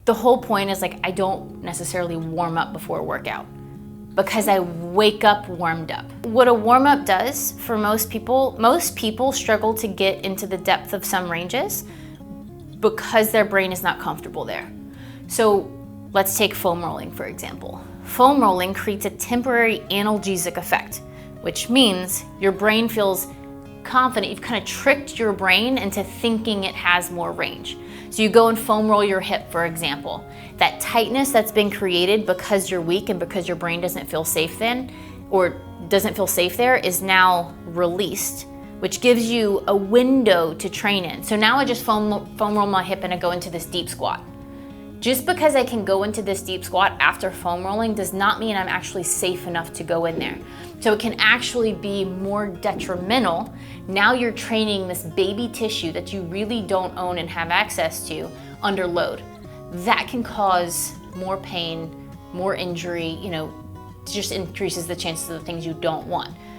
The whole point is like, I don't necessarily warm up before a workout because I wake up warmed up. What a warm up does for most people struggle to get into the depth of some ranges because their brain is not comfortable there. So let's take foam rolling, for example. Foam rolling creates a temporary analgesic effect, which means your brain feels confident. You've kind of tricked your brain into thinking it has more range. So you go and foam roll your hip, for example. That tightness that's been created because you're weak and because your brain doesn't feel safe then, or doesn't feel safe there, is now released, which gives you a window to train in. So now I just foam roll my hip and I go into this deep squat. Just because I can go into this deep squat after foam rolling does not mean I'm actually safe enough to go in there. So it can actually be more detrimental. Now you're training this baby tissue that you really don't own and have access to under load. That can cause more pain, more injury, just increases the chances of the things you don't want.